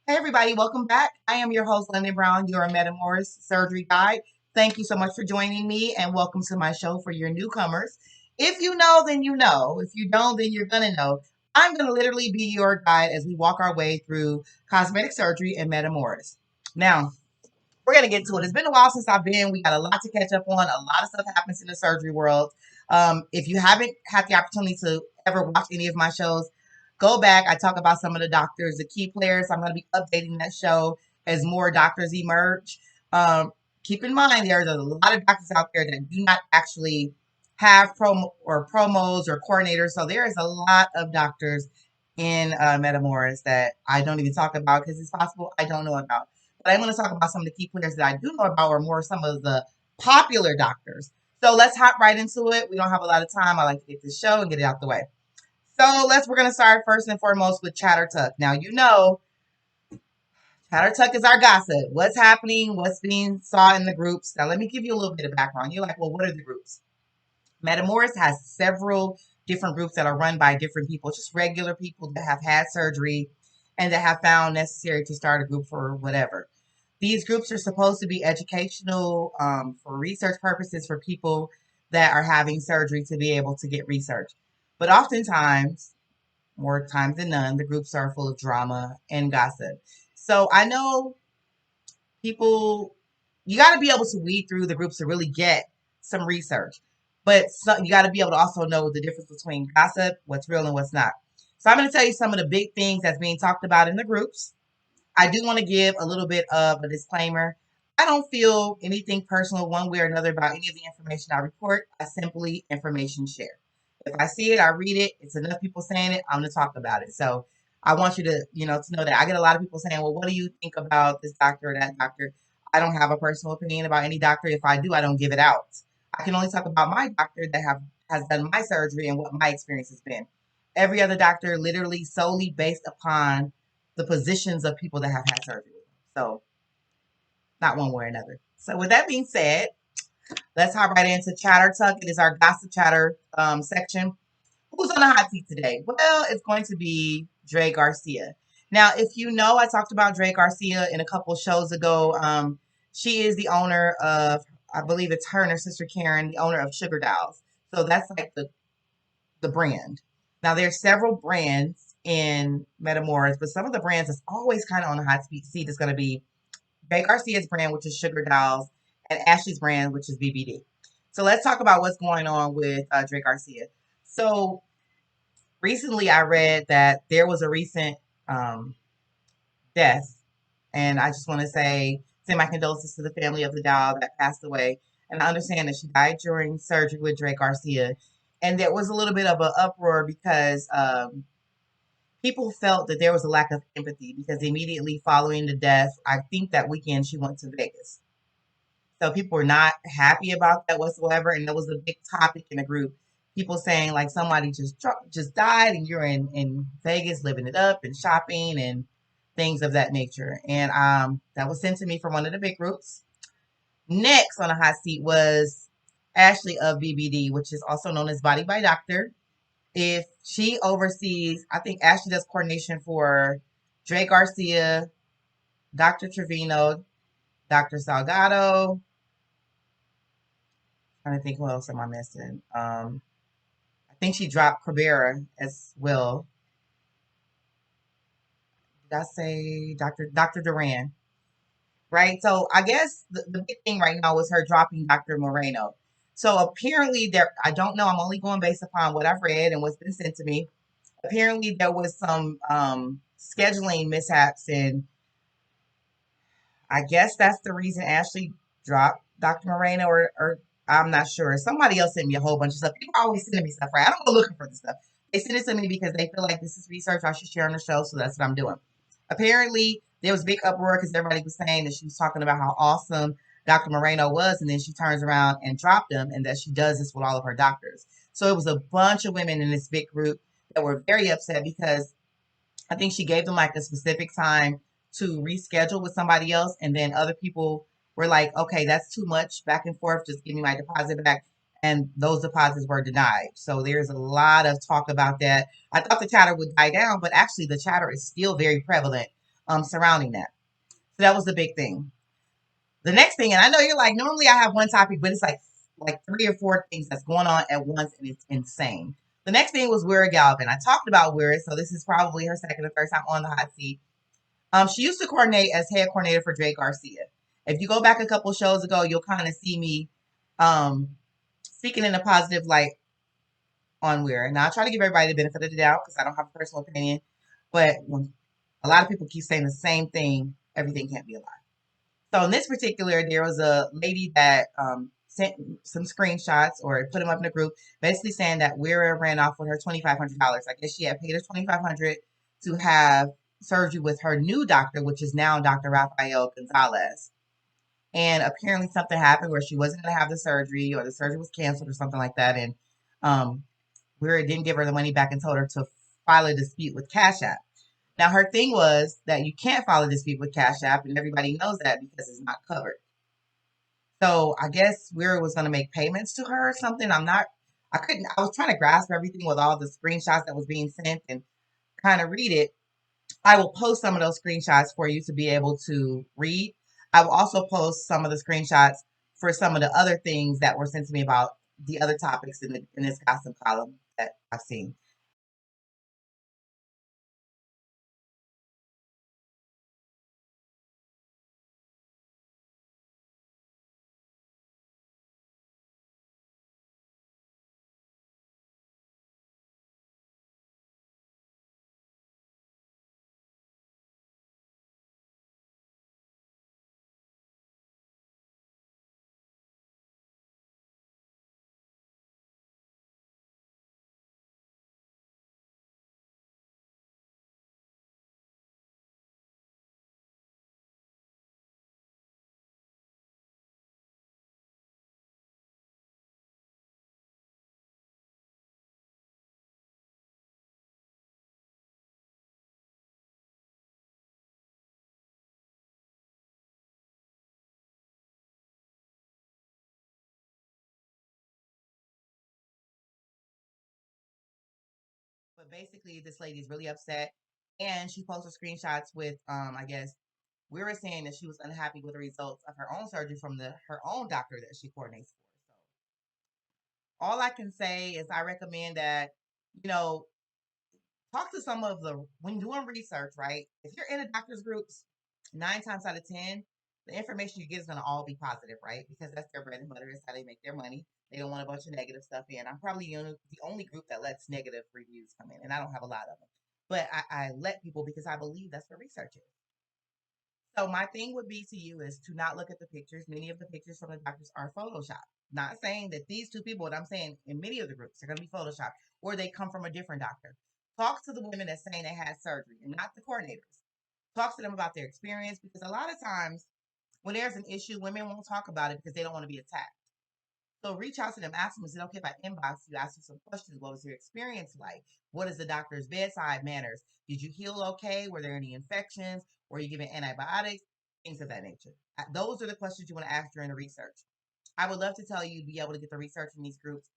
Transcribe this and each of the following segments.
Hey everybody, welcome back. I am your host, Lundyn Brown, your Matamoros surgery guide. Thank you so much for joining me and welcome to my show for your newcomers. If you know, then you know. If you don't, then you're going to know. I'm going to literally be your guide as we walk our way through cosmetic surgery and Matamoros. Now, we're going to get to it. It's been a while since I've been. We got a lot to catch up on. A lot of stuff happens in the surgery world. If you haven't had the opportunity to ever watch any of my shows, go back. I talk about some of the doctors, the key players. I'm going to be updating that show as more doctors emerge. Keep in mind, there's a lot of doctors out there that do not actually have promos or coordinators. So there is a lot of doctors in Metamoris that I don't even talk about because it's possible I don't know about. But I'm going to talk about some of the key players that I do know about, or more some of the popular doctors. So let's hop right into it. We don't have a lot of time. I like to get this show and get it out the way. So we're going to start first and foremost with Chatter Tuck. Now, Chatter Tuck is our gossip. What's happening? What's being saw in the groups? Now, let me give you a little bit of background. You're like, well, what are the groups? Matamoros has several different groups that are run by different people, just regular people that have had surgery and that have found necessary to start a group for whatever. These groups are supposed to be educational for research purposes for people that are having surgery to be able to get research. But oftentimes, more times than none, the groups are full of drama and gossip. So I know people, you got to be able to weed through the groups to really get some research. But you got to be able to also know the difference between gossip, what's real, and what's not. So I'm going to tell you some of the big things that's being talked about in the groups. I do want to give a little bit of a disclaimer. I don't feel anything personal one way or another about any of the information I report. I simply information share. If I see it, I read it. It's enough people saying it. I'm going to talk about it. So I want you to, to know that I get a lot of people saying, well, what do you think about this doctor or that doctor? I don't have a personal opinion about any doctor. If I do, I don't give it out. I can only talk about my doctor that has done my surgery and what my experience has been. Every other doctor literally solely based upon the positions of people that have had surgery. So not one way or another. So with that being said, let's hop right into Chatter Tuck. It is our gossip chatter section. Who's on the hot seat today? Well, it's going to be Dre Garcia. Now, if you know, I talked about Dre Garcia in a couple of shows ago. She is the owner of, I believe it's her and her sister Karen, the owner of Sugar Dolls. So that's like the brand. Now there's several brands in Metamoros, but some of the brands that's always kind of on the hot seat is going to be Bay Garcia's brand, which is Sugar Dolls, and Ashley's brand, which is BBD. So let's talk about what's going on with Drake Garcia. So recently I read that there was a recent um, death, and I just want to send my condolences to the family of the doll that passed away. And I understand that she died during surgery with Drake Garcia. And there was a little bit of an uproar because people felt that there was a lack of empathy because immediately following the death, I think that weekend she went to Vegas. So people were not happy about that whatsoever, and that was a big topic in the group. People saying like somebody just died, and you're in Vegas living it up and shopping and things of that nature. And that was sent to me from one of the big groups. Next on the hot seat was Ashley of BBD, which is also known as Body by Doctor. If she oversees, I think Ashley does coordination for Dre Garcia, Dr. Trevino, Dr. Salgado. Trying to think who else am I missing. I think she dropped Cabrera as well. Did I say Dr. Duran? Right. So I guess the big thing right now was her dropping Dr. Moreno. So apparently there, I don't know. I'm only going based upon what I've read and what's been sent to me. Apparently there was some scheduling mishaps, and I guess that's the reason Ashley dropped Dr. Moreno, or I'm not sure. Somebody else sent me a whole bunch of stuff. People are always sending me stuff, right? I don't go looking for this stuff. They send it to me because they feel like this is research I should share on the show, so that's what I'm doing. Apparently, there was big uproar because everybody was saying that she was talking about how awesome Dr. Moreno was, and then she turns around and dropped him, and that she does this with all of her doctors. So it was a bunch of women in this big group that were very upset because I think she gave them like a specific time to reschedule with somebody else, and then other people were like, "Okay, that's too much back and forth. Just give me my deposit back." And those deposits were denied. So there's a lot of talk about that. I thought the chatter would die down, but actually the chatter is still very prevalent surrounding that. So that was the big thing. The next thing, and I know you're like, normally I have one topic, but it's like 3 or 4 things that's going on at once, and it's insane. The next thing was Wira Galvin. I talked about Wira, so this is probably her second or third time on the hot seat. She used to coordinate as head coordinator for Dre Garcia. If you go back a couple shows ago, you'll kind of see me um, speaking in a positive light on Wira. Now, I try to give everybody the benefit of the doubt because I don't have a personal opinion, but when a lot of people keep saying the same thing, everything can't be a lie. So in this particular, there was a lady that sent some screenshots or put them up in the group, basically saying that Wira ran off with her $2,500. I guess she had paid her $2,500 to have surgery with her new doctor, which is now Dr. Rafael Gonzalez. And apparently something happened where she wasn't going to have the surgery, or the surgery was canceled or something like that. And um, Wira didn't give her the money back and told her to file a dispute with Cash App. Now, her thing was that you can't file a dispute with Cash App, and everybody knows that because it's not covered. So I guess Wira was going to make payments to her or something. I was trying to grasp everything with all the screenshots that was being sent and kind of read it. I will post some of those screenshots for you to be able to read. I will also post some of the screenshots for some of the other things that were sent to me about the other topics in this gossip column that I've seen. But basically, this lady is really upset, and she posted screenshots with, I guess we were saying that she was unhappy with the results of her own surgery from her own doctor that she coordinates for. So all I can say is I recommend that you know talk to some of the when doing research. Right, if you're in a doctor's groups, 9 times out of 10, the information you get is going to all be positive, right? Because that's their bread and butter. It's how they make their money. They don't want a bunch of negative stuff in. I'm probably the only group that lets negative reviews come in, and I don't have a lot of them. But I let people because I believe that's what research is. So my thing would be to you is to not look at the pictures. Many of the pictures from the doctors are photoshopped. Not saying that these two people, what I'm saying in many of the groups, are going to be photoshopped or they come from a different doctor. Talk to the women that's saying they had surgery and not the coordinators. Talk to them about their experience because a lot of times when there's an issue, women won't talk about it because they don't want to be attacked. So reach out to them, ask them, is it okay if I inbox you, ask you some questions? What was your experience like? What is the doctor's bedside manners? Did you heal okay? Were there any infections? Were you given antibiotics? Things of that nature. Those are the questions you want to ask during the research. I would love to tell you to be able to get the research in these groups,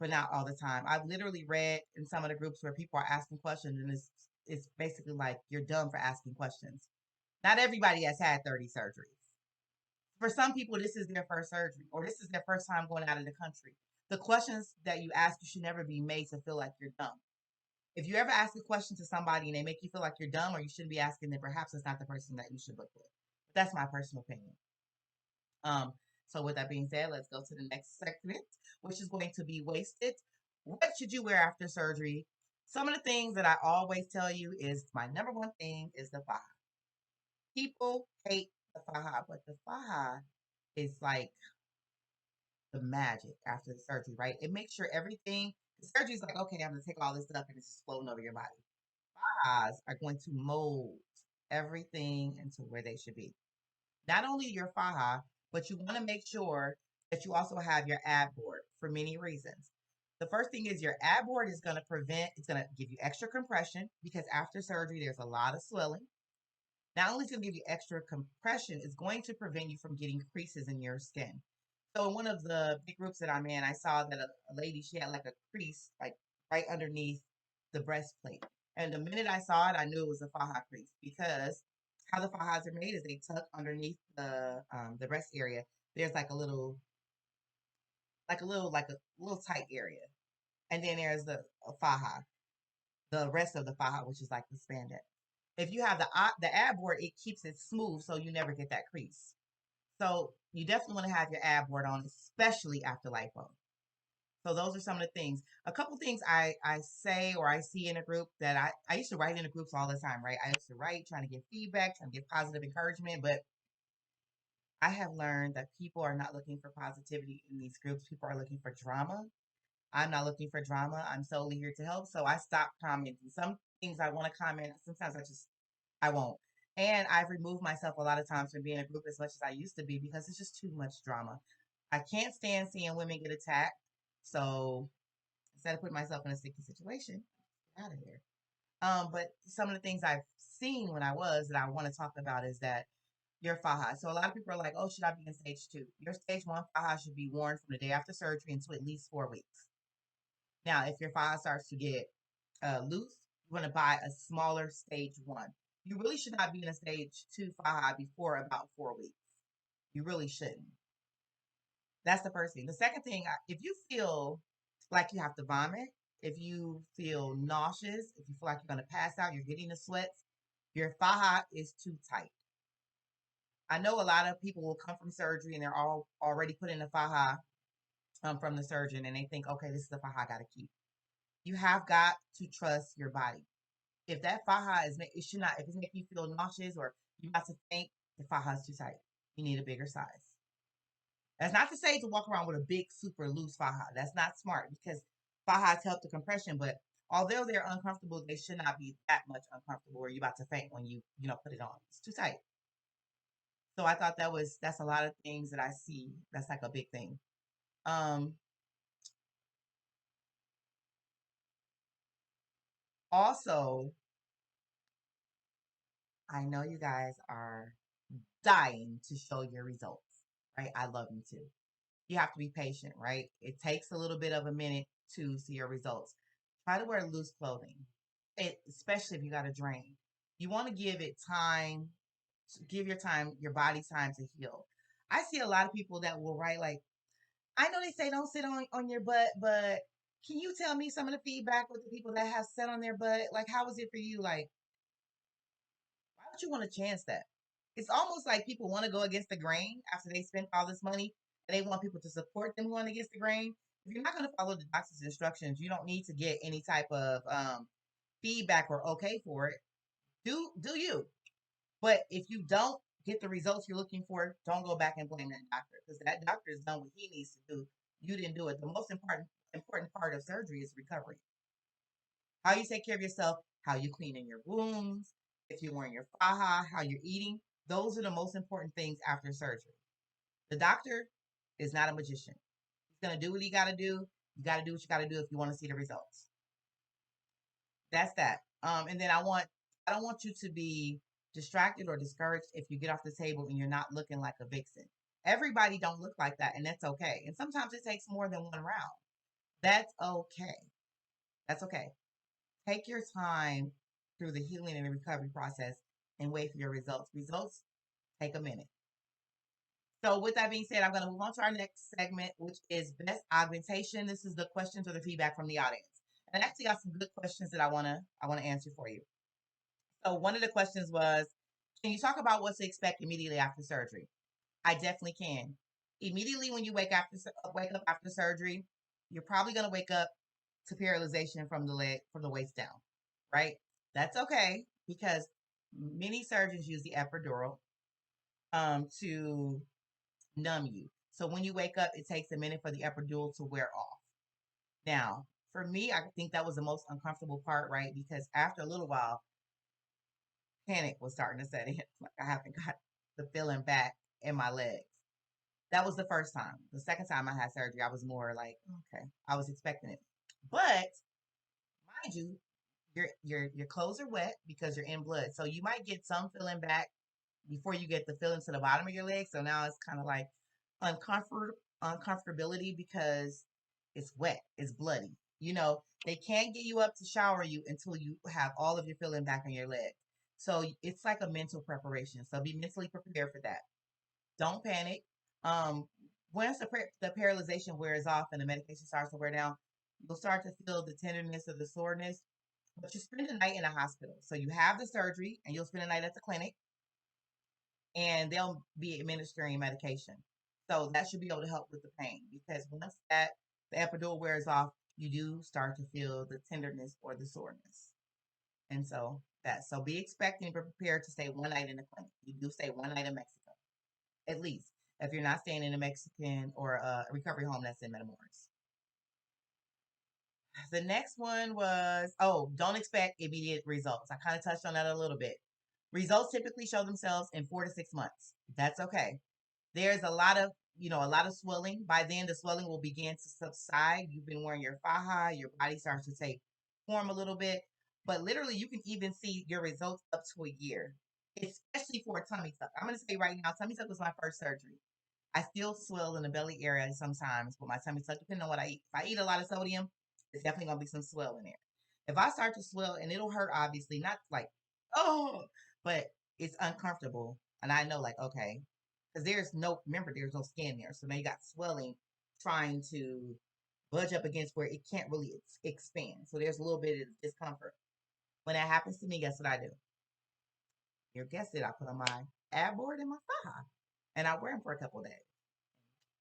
but not all the time. I've literally read in some of the groups where people are asking questions, and it's basically like you're dumb for asking questions. Not everybody has had 30 surgeries. For some people, this is their first surgery or this is their first time going out of the country. The questions that you ask, you should never be made to feel like you're dumb. If you ever ask a question to somebody and they make you feel like you're dumb or you shouldn't be asking, then perhaps it's not the person that you should look with. That's my personal opinion. Um, so with that being said, let's go to the next segment, which is going to be wasted. What should you wear after surgery? Some of the things that I always tell you is my number one thing is the faja. People hate the faja, but the faja is like the magic after the surgery, right? It makes sure everything, the surgery is like, okay, I'm going to take all this stuff and it's just floating over your body. Eyes are going to mold everything into where they should be. Not only your faja, but you want to make sure that you also have your ab board for many reasons. The first thing is your ab board is going to it's going to give you extra compression because after surgery, there's a lot of swelling. Not only is it going to give you extra compression, it's going to prevent you from getting creases in your skin. So in one of the big groups that I'm in, I saw that a lady, she had like a crease like right underneath the breastplate. And the minute I saw it, I knew it was a faja crease because how the fajas are made is they tuck underneath the breast area. There's like a little tight area, and then there's the faja, the rest of the faja, which is like the spandex. If you have the ab board, it keeps it smooth, so you never get that crease. So you definitely want to have your ab board on, especially after lipo. So those are some of the things. A couple things I say or I see in a group that I used to write in the groups all the time, right? I used to write trying to get feedback, trying to get positive encouragement, but I have learned that people are not looking for positivity in these groups. People are looking for drama. I'm not looking for drama. I'm solely here to help. So I stopped commenting. Some things I want to comment. Sometimes I won't. And I've removed myself a lot of times from being in a group as much as I used to be because it's just too much drama. I can't stand seeing women get attacked. So instead of putting myself in a sticky situation, get out of here. But some of the things I've seen when I was that I want to talk about is that your faja. So a lot of people are like, oh, should I be in stage 2? Your stage 1 faja should be worn from the day after surgery until at least 4 weeks. Now, if your faja starts to get loose, you want to buy a smaller stage 1. You really should not be in a stage 2 faja before about 4 weeks. You really shouldn't. That's the first thing. The second thing, if you feel like you have to vomit, if you feel nauseous, if you feel like you're going to pass out, you're getting the sweats, your faja is too tight. I know a lot of people will come from surgery and they're all already put in the faja from the surgeon and they think, okay, this is the faja I got to keep. You have got to trust your body. If that faja it should not, if it's making you feel nauseous or you about to faint, the faja is too tight. You need a bigger size. That's not to say to walk around with a big, super loose faja. That's not smart because fajas help the compression, but although they're uncomfortable, they should not be that much uncomfortable or you're about to faint when you put it on. It's too tight. So I thought that's a lot of things that I see. That's like a big thing. Um, Also, I know you guys are dying to show your results, right? I love them too. You have to be patient, right? It takes a little bit of a minute to see your results. Try to wear loose clothing, especially if you got a drain. You want to give it time, give your body time to heal. I see a lot of people that will write like, I know they say don't sit on your butt, but can you tell me some of the feedback with the people that have sat on their butt? Like, how was it for you? Like, why would you want to chance that? It's almost like people want to go against the grain after they spent all this money and they want people to support them going against the grain. If you're not going to follow the doctor's instructions, you don't need to get any type of feedback or okay for it. Do you? But if you don't get the results you're looking for, don't go back and blame that doctor because that doctor has done what he needs to do. You didn't do it. The most important part of surgery is recovery. How you take care of yourself, how you cleaning your wounds, if you're wearing your faja, how you're eating. Those are the most important things after surgery. The doctor is not a magician. He's going to do what he got to do. You got to do what you got to do if you want to see the results. That's that. And then I don't want you to be distracted or discouraged if you get off the table and you're not looking like a vixen. Everybody don't look like that, and that's okay. And sometimes it takes more than one round. That's okay. That's okay. Take your time through the healing and the recovery process and wait for your results. Results take a minute. So with that being said, I'm going to move on to our next segment, which is best augmentation. This is the questions or the feedback from the audience. And I actually got some good questions that I want to answer for you. So one of the questions was, can you talk about what to expect immediately after surgery? I definitely can. Immediately when you wake up after surgery, you're probably going to wake up to paralyzation from the waist down, right? That's okay because many surgeons use the epidural to numb you. So when you wake up, it takes a minute for the epidural to wear off. Now, for me, I think that was the most uncomfortable part, right? Because after a little while, panic was starting to set in. Like I haven't got the feeling back in my legs. That was the first time. The second time I had surgery, I was more like, okay, I was expecting it. But mind you, your clothes are wet because you're in blood. So you might get some feeling back before you get the feeling to the bottom of your leg. So now it's kind of like uncomfortability because it's wet, it's bloody. They can't get you up to shower you until you have all of your feeling back on your leg. So it's like a mental preparation. So be mentally prepared for that. Don't panic. Um, Once the paralyzation wears off and the medication starts to wear down, you'll start to feel the tenderness or the soreness. But you spend the night in a hospital. So you have the surgery and you'll spend the night at the clinic and they'll be administering medication. So that should be able to help with the pain because once the epidural wears off, you do start to feel the tenderness or the soreness. And so be expecting and prepared to stay one night in the clinic. You do stay one night in Mexico, at least, if you're not staying in a Mexican or a recovery home that's in Matamoros. The next one was, don't expect immediate results. I kind of touched on that a little bit. Results typically show themselves in 4 to 6 months. That's okay. There's a lot of swelling. By then, the swelling will begin to subside. You've been wearing your faja, your body starts to take form a little bit. But literally, you can even see your results up to a year, especially for a tummy tuck. I'm going to say right now, tummy tuck was my first surgery. I still swell in the belly area sometimes with my tummy tuck, depending on what I eat. If I eat a lot of sodium, there's definitely going to be some swell in there. If I start to swell, and it'll hurt, obviously, not like, oh, but it's uncomfortable. And I know, like, okay, because there's no skin there. So now you got swelling trying to budge up against where it can't really expand. So there's a little bit of discomfort. When that happens to me, guess what I do? You guessed it. I put on my ab board and my thigh, and I wear them for a couple of days.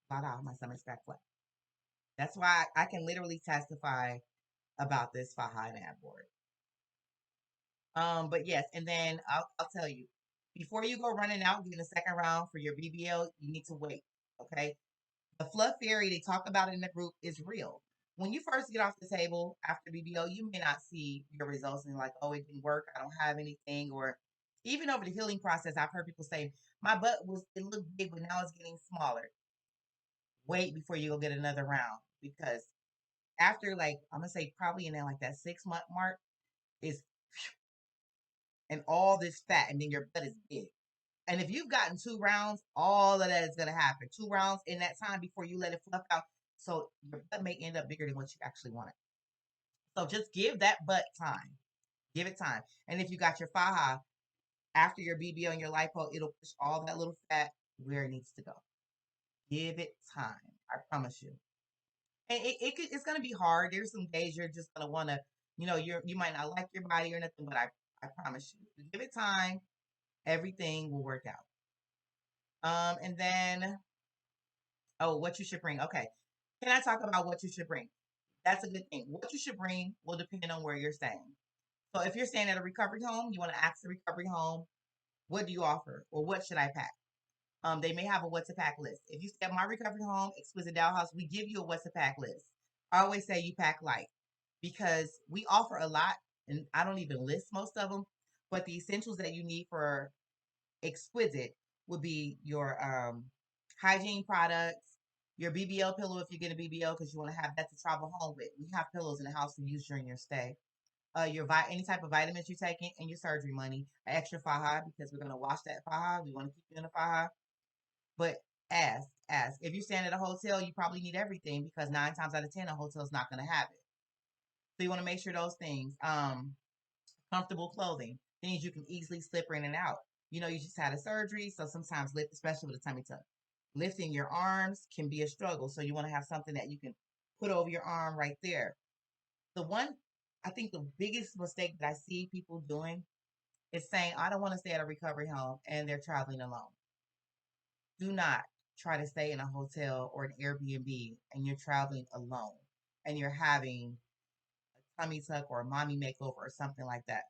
Voila, my stomach's back flat. That's why I can literally testify about this faja and ab board. But yes, and then I'll tell you, before you go running out getting a second round for your BBL, you need to wait. Okay. The fluff fairy they talk about in the group is real. When you first get off the table after BBL, you may not see your results and like, oh, it didn't work. I don't have anything. Or even over the healing process, I've heard people say, my it looked big, but now it's getting smaller. Wait before you go get another round because after like, I'm going to say probably in there like that 6 month mark is and all this fat and then your butt is big. And if you've gotten 2 rounds, all of that is going to happen. 2 rounds in that time before you let it fluff out. So your butt may end up bigger than what you actually wanted. So just give that butt time. Give it time. And if you got your faja after your BBL and your lipo, it'll push all that little fat where it needs to go. Give it time. I promise you. And it's going to be hard. There's some days you're just going to want to, you might not like your body or nothing, but I promise you, give it time. Everything will work out. And then, what you should bring. Okay. Can I talk about what you should bring? That's a good thing. What you should bring will depend on where you're staying. So if you're staying at a recovery home, you want to ask the recovery home, what do you offer? Or what should I pack? They may have a what to pack list. If you stay at my recovery home, Exquisite Doll House, we give you a what to pack list. I always say you pack light because we offer a lot and I don't even list most of them, but the essentials that you need for Exquisite would be your hygiene products, your BBL pillow if you get a BBL because you want to have that to travel home with. We have pillows in the house to use during your stay. Any type of vitamins you're taking, and your surgery money, an extra faja because we're gonna wash that faja. We want to keep you in the faja, but ask. If you're staying at a hotel, you probably need everything because 9 times out of 10, a hotel's not gonna have it. So you want to make sure those things. Comfortable clothing, things you can easily slip in and out. You just had a surgery, so sometimes especially with a tummy tuck, lifting your arms can be a struggle. So you want to have something that you can put over your arm right there. I think the biggest mistake that I see people doing is saying, I don't want to stay at a recovery home and they're traveling alone. Do not try to stay in a hotel or an Airbnb and you're traveling alone and you're having tummy tuck or a mommy makeover or something like that.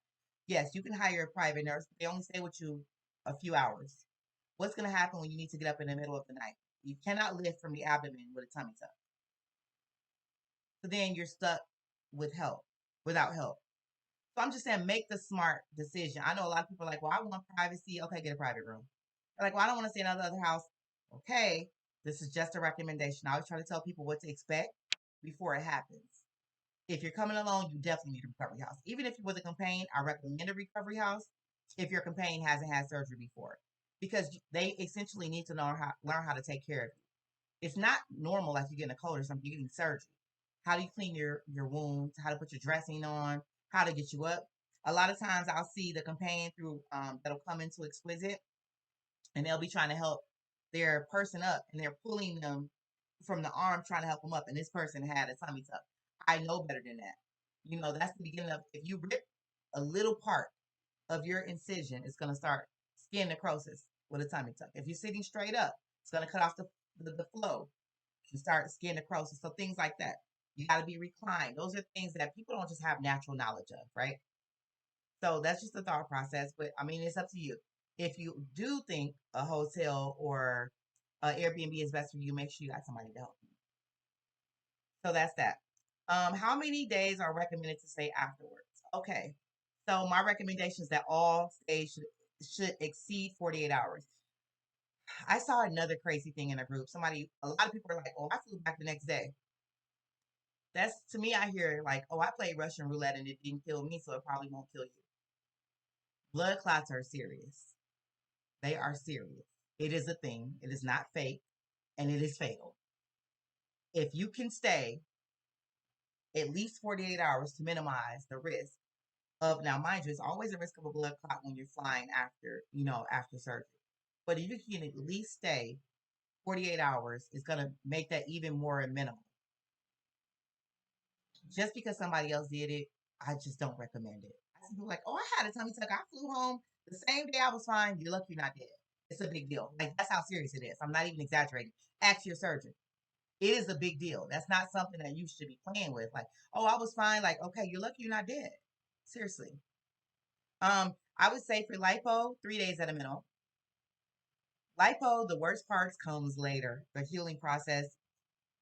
Yes, you can hire a private nurse, but they only stay with you a few hours. What's going to happen when you need to get up in the middle of the night? You cannot lift from the abdomen with a tummy tuck. So then you're stuck without help. So I'm just saying, make the smart decision. I know a lot of people are like, well, I want privacy. Okay, get a private room. They're like, well, I don't want to stay in another house. Okay, this is just a recommendation. I always try to tell people what to expect before it happens. If you're coming alone, you definitely need a recovery house. Even if you're with a companion, I recommend a recovery house if your companion hasn't had surgery before. Because they essentially need to learn how to take care of you. It's not normal like you're getting a cold or something, you're getting surgery. how do you clean your wounds, how to put your dressing on, how to get you up. A lot of times I'll see the companion through that'll come into Exquisite, and they'll be trying to help their person up, and they're pulling them from the arm trying to help them up, and this person had a tummy tuck. I know better than that. That's the beginning of, if you rip a little part of your incision, it's going to start skin necrosis with a tummy tuck. If you're sitting straight up, it's going to cut off the flow and start skin necrosis. So things like that. You got to be reclined. Those are things that people don't just have natural knowledge of, right? So that's just the thought process. But I mean, it's up to you. If you do think a hotel or Airbnb is best for you, make sure you got somebody to help you. So that's that. How many days are recommended to stay afterwards? Okay. So my recommendation is that all stays should exceed 48 hours. I saw another crazy thing in a group. A lot of people are like, "Oh, I flew back the next day." That's, to me, I hear like, "Oh, I played Russian roulette and it didn't kill me, so it probably won't kill you." Blood clots are serious. They are serious. It is a thing. It is not fake, and it is fatal. If you can stay at least 48 hours to minimize the risk of, now mind you, it's always a risk of a blood clot when you're flying after surgery. But if you can at least stay 48 hours, it's going to make that even more minimal. Just because somebody else did it, I just don't recommend it. I see people like, "Oh, I had a tummy tuck. I flew home the same day I was fine. You're lucky you're not dead." It's a big deal. Like, that's how serious it is. I'm not even exaggerating. Ask your surgeon. It is a big deal. That's not something that you should be playing with. Like, "Oh, I was fine." Like, okay, you're lucky you're not dead. Seriously. I would say for lipo, 3 days at a minimum. Lipo, the worst parts comes later. The healing process,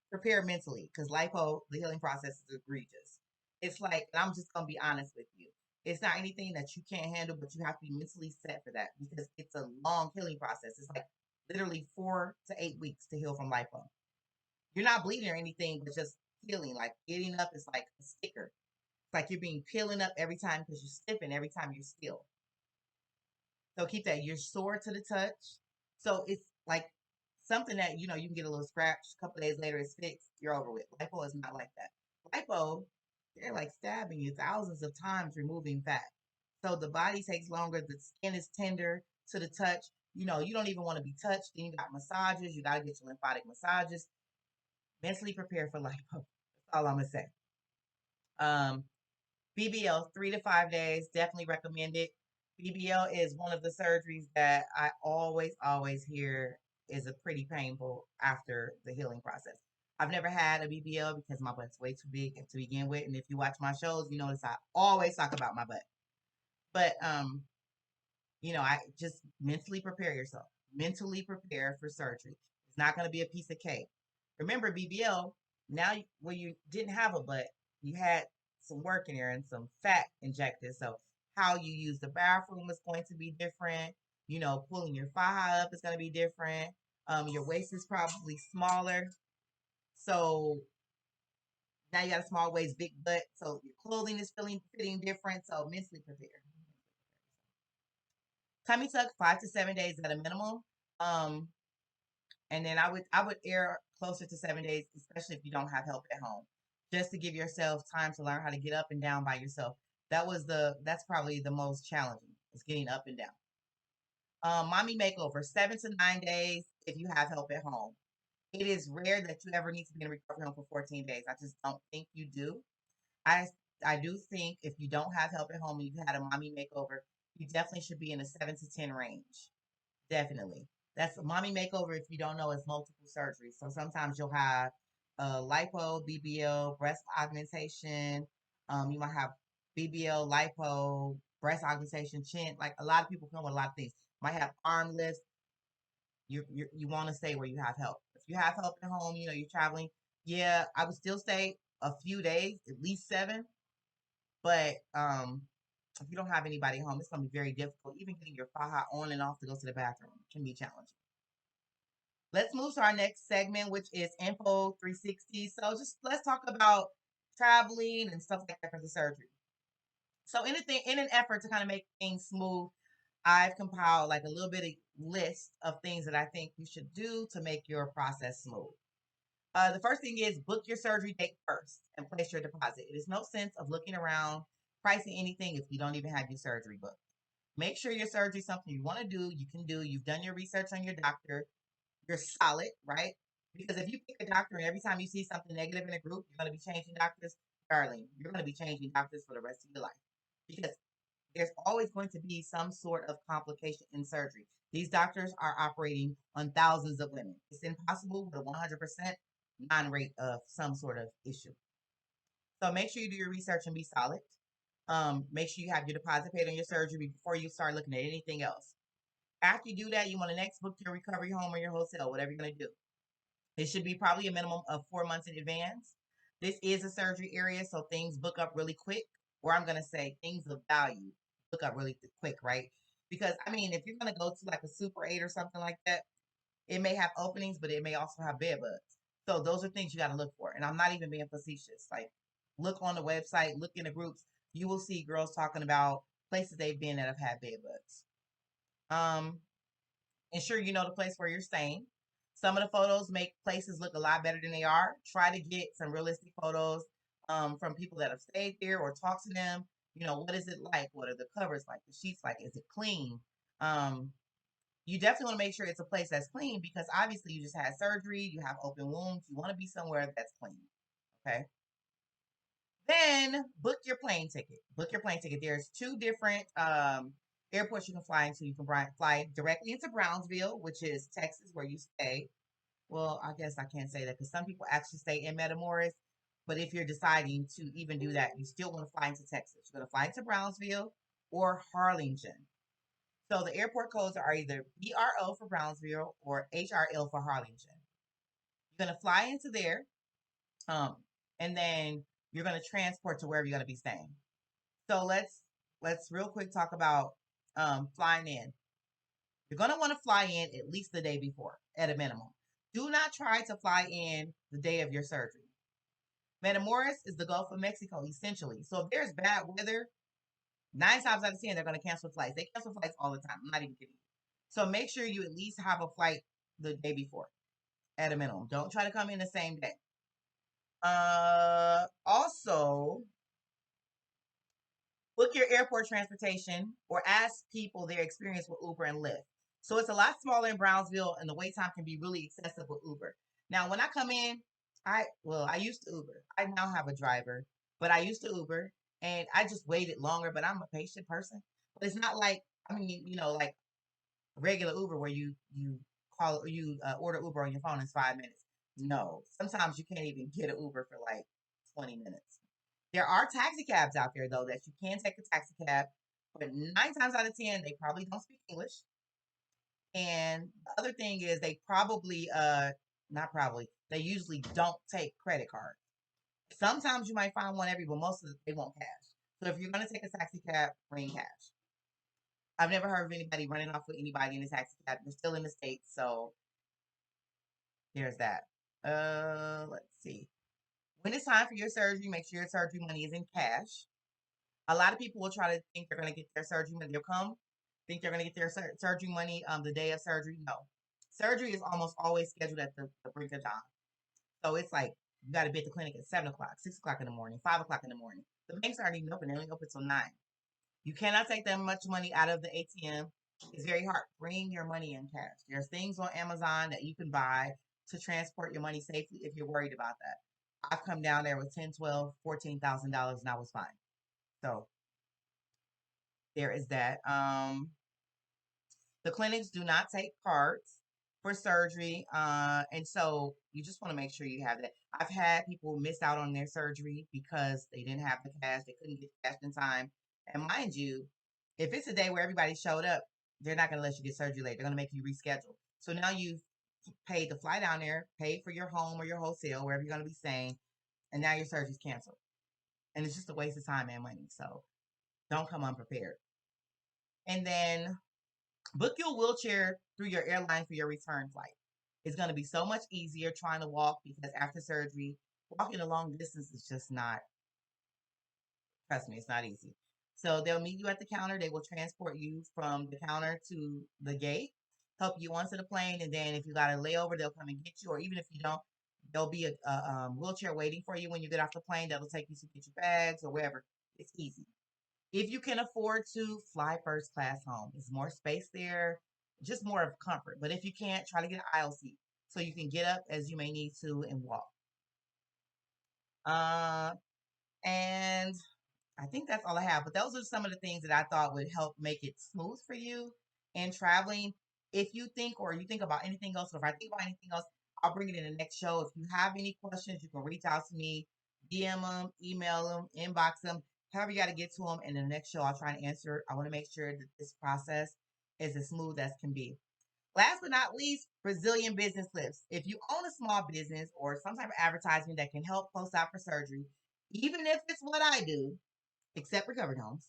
prepare mentally, because lipo, the healing process is egregious. It's like, and I'm just gonna be honest with you. It's not anything that you can't handle, but you have to be mentally set for that because it's a long healing process. It's like literally 4 to 8 weeks to heal from lipo. You're not bleeding or anything, but just healing. Like, getting up is like a sticker. It's like you're being peeling up every time because you're stiffing every time you're still. So keep that. You're sore to the touch. So it's like something that, you can get a little scratch. A couple of days later, it's fixed. You're over with. Lipo is not like that. Lipo, they're like stabbing you thousands of times, removing fat. So the body takes longer. The skin is tender to the touch. You don't even want to be touched. Then you got massages. You got to get your lymphatic massages. Mentally prepare for lipo. That's all I'm going to say. Um, BBL, 3 to 5 days, definitely recommend it. BBL is one of the surgeries that I always, always hear is a pretty painful after the healing process. I've never had a BBL because my butt's way too big to begin with. And if you watch my shows, you notice I always talk about my butt. But I just mentally prepare yourself. Mentally prepare for surgery. It's not going to be a piece of cake. Remember, BBL, now when you didn't have a butt, you had some work in there and some fat injected. So how you use the bathroom is going to be different. Pulling your thigh up is going to be different. Your waist is probably smaller. So now you got a small waist, big butt. So your clothing is fitting different. So mentally prepare. Tummy tuck, 5 to 7 days at a minimum. Um, and then I would err closer to 7 days, especially if you don't have help at home, just to give yourself time to learn how to get up and down by yourself. That's probably the most challenging, is getting up and down. Mommy makeover, 7 to 9 days if you have help at home. It is rare that you ever need to be in a recovery home for 14 days. I just don't think you do. I I do think if you don't have help at home and you've had a mommy makeover, you definitely should be in a 7 to 10 range. Definitely. That's a mommy makeover. If you don't know, it's multiple surgeries. So sometimes you'll have lipo, BBL, breast augmentation. You might have BBL, lipo, breast augmentation, chin. Like, a lot of people come with a lot of things. Might have arm lifts. You want to stay where you have help. If you have help at home, you're traveling. Yeah, I would still stay a few days, at least 7. But if you don't have anybody home, it's going to be very difficult. Even getting your faja on and off to go to the bathroom can be challenging. Let's move to our next segment, which is Info 360. So just let's talk about traveling and stuff like that for the surgery. So in an effort to kind of make things smooth, I've compiled like a little bit of list of things that I think you should do to make your process smooth. The first thing is book your surgery date first and place your deposit. It is no sense of looking around, pricing anything if you don't even have your surgery booked. Make sure your surgery is something you want to do, you can do. You've done your research on your doctor. You're solid, right? Because if you pick a doctor and every time you see something negative in a group, you're going to be changing doctors, darling, you're going to be changing doctors for the rest of your life. Because there's always going to be some sort of complication in surgery. These doctors are operating on thousands of women. It's impossible with a 100% non-rate of some sort of issue. So make sure you do your research and be solid. Make sure you have your deposit paid on your surgery before you start looking at anything else. After you do that, you want to next book your recovery home or your hotel, whatever you're going to do. It should be probably a minimum of 4 months in advance. This is a surgery area, so things book up really quick. Or I'm going to say things of value book up really quick, right? Because, I mean, if you're going to go to like a Super 8 or something like that, it may have openings, but it may also have bed bugs. So those are things you got to look for. And I'm not even being facetious. Like, look on the website, look in the groups. You will see girls talking about places they've been that have had bed bugs. Um, Ensure you know the place where you're staying. Some of the photos make places look a lot better than they are. Try to get some realistic photos from people that have stayed there or talk to them. You know, what is it like? What are the covers like? The sheets like? Is it clean? You definitely want to make sure it's a place that's clean because obviously you just had surgery, you have open wounds. You want to be somewhere that's clean. Okay. Then book your plane ticket. Book your plane ticket. There's two different airports you can fly into. You can fly directly into Brownsville, which is Texas, where you stay. Well, I guess I can't say that because some people actually stay in Matamoros. But if you're deciding to even do that, you still want to fly into Texas. You're going to fly into Brownsville or Harlingen. So the airport codes are either BRO for Brownsville or HRL for Harlingen. You're going to fly into there. Um, and then you're going to transport to wherever you're going to be staying. So let's real quick talk about flying in. You're going to want to fly in at least the day before, at a minimum. Do not try to fly in the day of your surgery. Matamoros is the Gulf of Mexico, essentially. So if there's bad weather, 9 times out of 10, they're going to cancel flights. They cancel flights all the time. I'm not even kidding you. So make sure you at least have a flight the day before, at a minimum. Don't try to come in the same day. Also, book your airport transportation or ask people their experience with Uber and Lyft. So it's a lot smaller in Brownsville and the wait time can be really excessive with Uber. Now, when I come in, I used to Uber. I now have a driver, but I used to Uber and I just waited longer, but I'm a patient person. But it's not like, I mean, you know, like regular Uber where you call or you order Uber on your phone in 5 minutes. No, sometimes you can't even get an Uber for like 20 minutes. There are taxi cabs out there though that you can take a taxi cab, but 9 times out of 10 they probably don't speak English. And the other thing is they probably not probably they usually don't take credit cards. Sometimes you might find one every, but most of them they won't cash. So if you're gonna take a taxi cab, bring cash. I've never heard of anybody running off with anybody in a taxi cab. They're still in the States, so there's that. Let's see. When it's time for your surgery, make sure your surgery money is in cash. A lot of people will try to think they're going to get their surgery money. They'll come, think they're going to get their surgery money the day of surgery. No. Surgery is almost always scheduled at the brink of dawn. So it's like you got to be at the clinic at 7 o'clock, 6 o'clock in the morning, 5 o'clock in the morning. The banks aren't even open. They're only open till 9. You cannot take that much money out of the ATM. It's very hard. Bring your money in cash. There's things on Amazon that you can buy to transport your money safely if you're worried about that. I've come down there with 10, 12, $14,000 and I was fine. So there is that. The clinics do not take cards for surgery. And so you just want to make sure you have that. I've had people miss out on their surgery because they didn't have the cash. They couldn't get cash in time. And mind you, if it's a day where everybody showed up, they're not going to let you get surgery late. They're going to make you reschedule. So now you've paid to fly down there, paid for your home or your hotel, wherever you're going to be staying, and now your surgery's canceled. And it's just a waste of time and money. So don't come unprepared. And then book your wheelchair through your airline for your return flight. It's going to be so much easier trying to walk because after surgery, walking a long distance is just not, trust me, it's not easy. So they'll meet you at the counter. They will transport you from the counter to the gate, help you onto the plane. And then if you got a layover, they'll come and get you. Or even if you don't, There'll be a wheelchair waiting for you when you get off the plane. That'll take you to get your bags or wherever. It's easy. If you can afford to, fly first class home. It's more space there, just more of comfort. But if you can't, try to get an aisle seat so you can get up as you may need to and walk. Uh, and I think that's all I have. But those are some of the things that I thought would help make it smooth for you in traveling. If you think or you think about anything else, or if I think about anything else, I'll bring it in the next show. If you have any questions, you can reach out to me, DM them, email them, inbox them, however you got to get to them. And in the next show, I'll try to answer. I want to make sure that this process is as smooth as can be. Last but not least, Brazilian business lists. If you own a small business or some type of advertisement that can help post out for surgery, even if it's what I do, except recovered homes,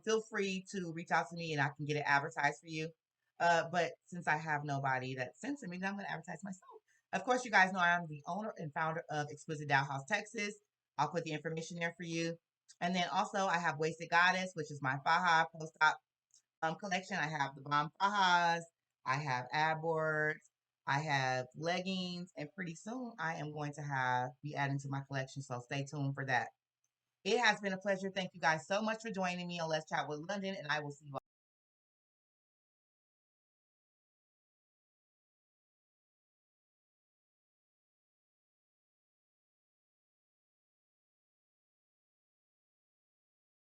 feel free to reach out to me and I can get it advertised for you. But since I have nobody that's censoring me, then I'm going to advertise myself. Of course, you guys know I'm the owner and founder of Exquisite Doll House, Texas. I'll put the information there for you. And then also I have Wasted Goddess, which is my faja post-op collection. I have the bomb fajas. I have ad boards. I have leggings. And pretty soon I am going to be adding to my collection. So stay tuned for that. It has been a pleasure. Thank you guys so much for joining me on Let's Chat with Lundyn, and I will see you all.